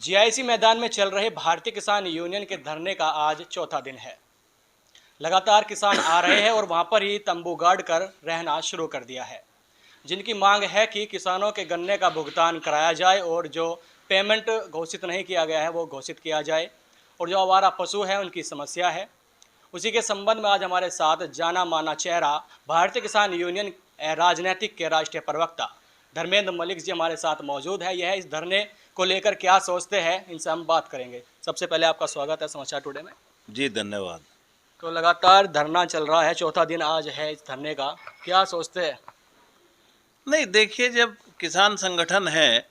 GIC मैदान में चल रहे भारतीय किसान यूनियन के धरने का आज चौथा दिन है। लगातार किसान आ रहे हैं और वहां पर ही तंबू गाड़ कर रहना शुरू कर दिया है, जिनकी मांग है कि किसानों के गन्ने का भुगतान कराया जाए और जो पेमेंट घोषित नहीं किया गया है वो घोषित किया जाए, और जो आवारा पशु है उनकी समस्या है। उसी के संबंध में आज हमारे साथ जाना माना चेहरा भारतीय किसान यूनियन राजनीतिक के राष्ट्रीय प्रवक्ता धर्मेंद्र मलिक जी हमारे साथ मौजूद है। यह इस धरने को लेकर क्या सोचते हैं, इनसे हम बात करेंगे। सबसे पहले आपका स्वागत है समाचार टुडे में। जी धन्यवाद। तो लगातार धरना चल रहा है, चौथा दिन आज है इस धरने का, क्या सोचते हैं? नहीं, देखिए, जब किसान संगठन है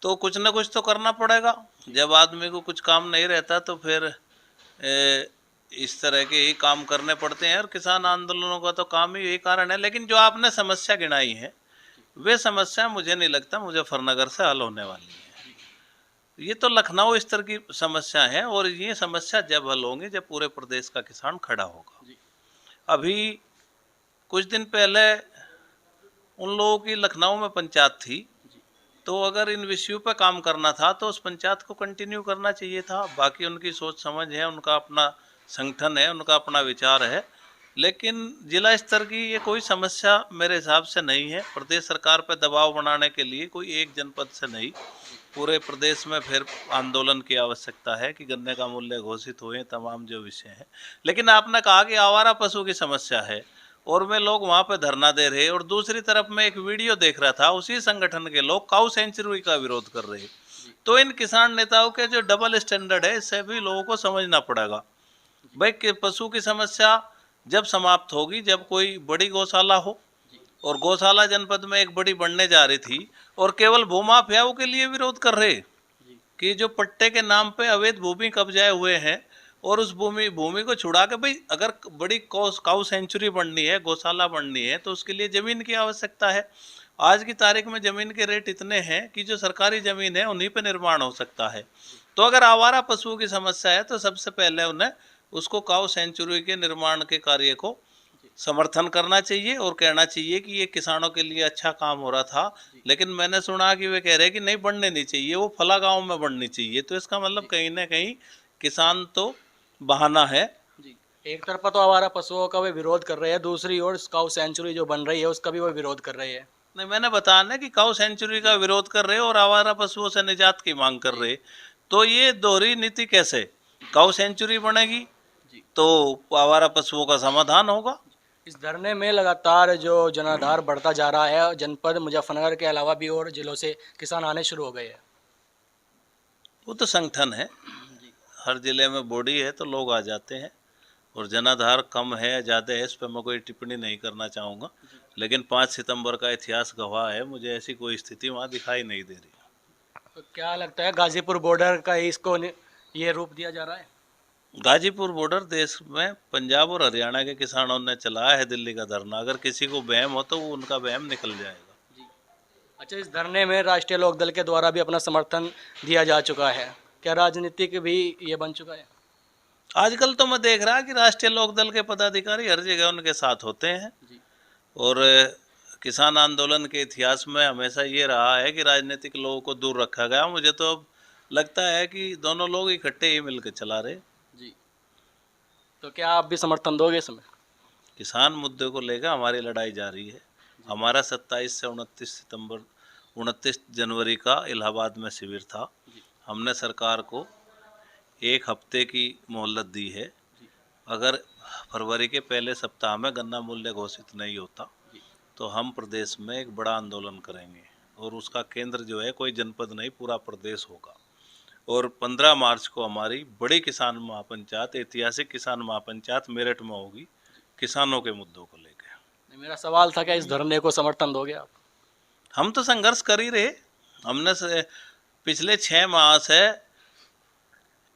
तो कुछ ना कुछ तो करना पड़ेगा। जब आदमी को कुछ काम नहीं रहता तो फिर इस तरह के ही काम करने पड़ते हैं, और किसान आंदोलनों का तो काम ही यही कारण है। लेकिन जो आपने समस्या गिनाई है वे समस्या मुझे नहीं लगता मुजफ्फरनगर से हल होने वाली है। ये तो लखनऊ स्तर की समस्या है, और ये समस्या जब हल होंगी जब पूरे प्रदेश का किसान खड़ा होगा। अभी कुछ दिन पहले उन लोगों की लखनऊ में पंचायत थी, तो अगर इन विषयों पर काम करना था तो उस पंचायत को कंटिन्यू करना चाहिए था। बाकी उनकी सोच समझ है, उनका अपना संगठन है, उनका अपना विचार है, लेकिन जिला स्तर की ये कोई समस्या मेरे हिसाब से नहीं है। प्रदेश सरकार पर दबाव बनाने के लिए कोई एक जनपद से नहीं, पूरे प्रदेश में फिर आंदोलन की आवश्यकता है कि गन्ने का मूल्य घोषित हुए, तमाम जो विषय हैं। लेकिन आपने कहा कि आवारा पशु की समस्या है और वे लोग वहाँ पे धरना दे रहे, और दूसरी तरफ मैं एक वीडियो देख रहा था, उसी संगठन के लोग काऊ सेंचुरी का विरोध कर रहे। तो इन किसान नेताओं के जो डबल स्टैंडर्ड है, इससे भी लोगों को समझना पड़ेगा। भाई कि पशु की समस्या जब समाप्त होगी जब कोई बड़ी गौशाला हो, और गौशाला जनपद में एक बड़ी बनने जा रही थी, और केवल भूमाफियाओं के लिए विरोध कर रहे कि जो पट्टे के नाम पे अवैध भूमि कब्जाए हुए हैं, और उस भूमि को छुड़ा के, भाई अगर बड़ी काऊ सेंचुरी बननी है, गौशाला बननी है, तो उसके लिए जमीन की आवश्यकता है। आज की तारीख में जमीन के रेट इतने हैं कि जो सरकारी जमीन है उन्हीं पे निर्माण हो सकता है। तो अगर आवारा पशुओं की समस्या है तो सबसे पहले उन्हें उसको काऊ सेंचुरी के निर्माण के कार्य को समर्थन करना चाहिए और कहना चाहिए कि ये किसानों के लिए अच्छा काम हो रहा था। लेकिन मैंने सुना कि वे कह रहे हैं कि नहीं बनने नहीं चाहिए, वो फला गांव में बननी चाहिए। तो इसका मतलब कहीं ना कहीं किसान तो बहाना है। जी, एक तरफा तो आवारा पशुओं का वे विरोध कर रहे हैं, दूसरी ओर काऊ सेंचुरी जो बन रही है उसका भी वो विरोध कर रहे हैं। नहीं, मैंने बताया ना कि काऊ सेंचुरी का विरोध कर रहे और आवारा पशुओं से निजात की मांग कर रहे, तो ये दोहरी नीति कैसे? काऊ सेंचुरी बनेगी तो आवारा पशुओं का समाधान होगा। इस धरने में लगातार जो जनाधार बढ़ता जा रहा है, जनपद मुजफ्फरनगर के अलावा भी और जिलों से किसान आने शुरू हो गए हैं। वो तो संगठन है, हर जिले में बॉडी है तो लोग आ जाते हैं, और जनाधार कम है या ज़्यादा है इस पर मैं कोई टिप्पणी नहीं करना चाहूँगा। लेकिन 5 सितंबर का इतिहास गवाह है, मुझे ऐसी कोई स्थिति वहाँ दिखाई नहीं दे रही। तो क्या लगता है गाजीपुर बॉर्डर का इसको ये रूप दिया जा रहा है? गाजीपुर बॉर्डर देश में पंजाब और हरियाणा के किसानों ने चलाया है दिल्ली का धरना। अगर किसी को वहम हो तो वो उनका वहम निकल जाएगा। अच्छा, इस धरने में राष्ट्रीय लोकदल के द्वारा भी अपना समर्थन दिया जा चुका है, क्या राजनीतिक भी ये बन चुका है? आजकल तो मैं देख रहा कि राष्ट्रीय लोकदल के पदाधिकारी हर जगह उनके साथ होते हैं, और किसान आंदोलन के इतिहास में हमेशा ये रहा है कि राजनीतिक लोगों को दूर रखा गया। मुझे तो अब लगता है कि दोनों लोग इकट्ठे ही मिलकर चला रहे। जी, तो क्या आप भी समर्थन दोगे इसमें? किसान मुद्दे को लेकर हमारी लड़ाई जारी है। हमारा 27 से 29 जनवरी का इलाहाबाद में शिविर था। हमने सरकार को 1 हफ्ते की मोहलत दी है। अगर फरवरी के पहले सप्ताह में गन्ना मूल्य घोषित नहीं होता तो हम प्रदेश में एक बड़ा आंदोलन करेंगे, और उसका केंद्र जो है कोई जनपद नहीं, पूरा प्रदेश होगा। और 15 मार्च को हमारी बड़ी किसान महापंचायत, ऐतिहासिक किसान महापंचायत मेरठ में होगी, किसानों के मुद्दों को लेकर। मेरा सवाल था, क्या इस धरने को समर्थन दोगे आप? हम तो संघर्ष कर ही रहे। हमने पिछले 6 माह से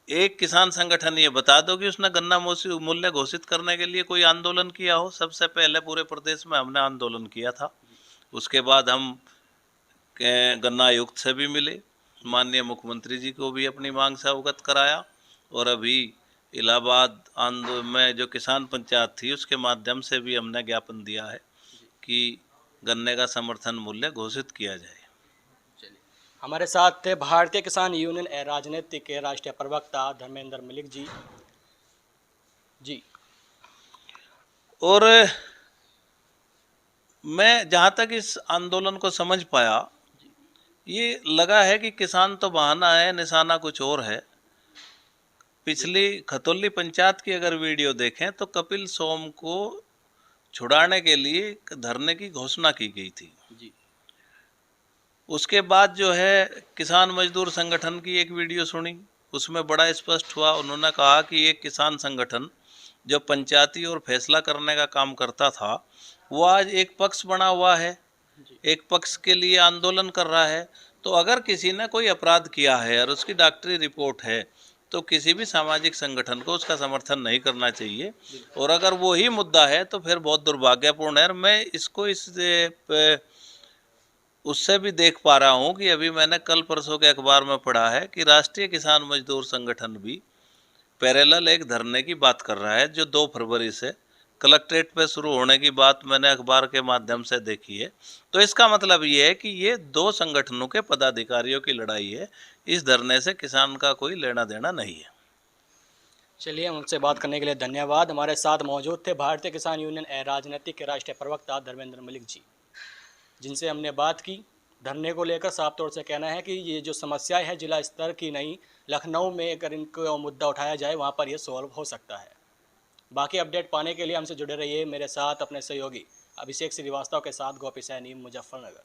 एक किसान संगठन ये बता दो कि उसने गन्ना मूल्य घोषित करने के लिए कोई आंदोलन किया हो। सबसे पहले पूरे प्रदेश में हमने आंदोलन किया था। उसके बाद हम गन्ना आयुक्त से भी मिले, माननीय मुख्यमंत्री जी को भी अपनी मांग से अवगत कराया, और अभी इलाहाबाद में जो किसान पंचायत थी उसके माध्यम से भी हमने ज्ञापन दिया है कि गन्ने का समर्थन मूल्य घोषित किया जाए। हमारे साथ थे भारतीय किसान यूनियन राजनीतिक के राष्ट्रीय प्रवक्ता धर्मेंद्र मलिक जी। जी। और मैं जहाँ तक इस आंदोलन को समझ पाया, ये लगा है कि किसान तो बहाना है, निशाना कुछ और है। पिछली खतौली पंचायत की अगर वीडियो देखें तो कपिल सोम को छुड़ाने के लिए धरने की घोषणा की गई थी। जी। उसके बाद जो है किसान मजदूर संगठन की एक वीडियो सुनी, उसमें बड़ा स्पष्ट हुआ। उन्होंने कहा कि एक किसान संगठन जो पंचायती और फैसला करने का काम करता था, वो आज एक पक्ष बना हुआ है, एक पक्ष के लिए आंदोलन कर रहा है। तो अगर किसी ने कोई अपराध किया है और उसकी डॉक्टरी रिपोर्ट है, तो किसी भी सामाजिक संगठन को उसका समर्थन नहीं करना चाहिए। और अगर वो ही मुद्दा है तो फिर बहुत दुर्भाग्यपूर्ण है। और मैं इसको उससे भी देख पा रहा हूँ कि अभी मैंने कल परसों के अखबार में पढ़ा है कि राष्ट्रीय किसान मजदूर संगठन भी पैरेलल एक धरने की बात कर रहा है, जो 2 फरवरी से कलेक्ट्रेट पे शुरू होने की बात मैंने अखबार के माध्यम से देखी है। तो इसका मतलब ये है कि ये 2 संगठनों के पदाधिकारियों की लड़ाई है। इस धरने से किसान का कोई लेना देना नहीं है। चलिए, मुझसे बात करने के लिए धन्यवाद। हमारे साथ मौजूद थे भारतीय किसान यूनियन राजनीतिक के राष्ट्रीय प्रवक्ता धर्मेंद्र मलिक जी, जिनसे हमने बात की। धरने को लेकर साफ तौर से कहना है कि ये जो समस्या है जिला स्तर की नहीं, लखनऊ में अगर इनको मुद्दा उठाया जाए वहाँ पर ये सॉल्व हो सकता है। बाकी अपडेट पाने के लिए हमसे जुड़े रहिए मेरे साथ अपने सहयोगी अभिषेक श्रीवास्तव के साथ। गोपी सैनी, मुजफ्फरनगर।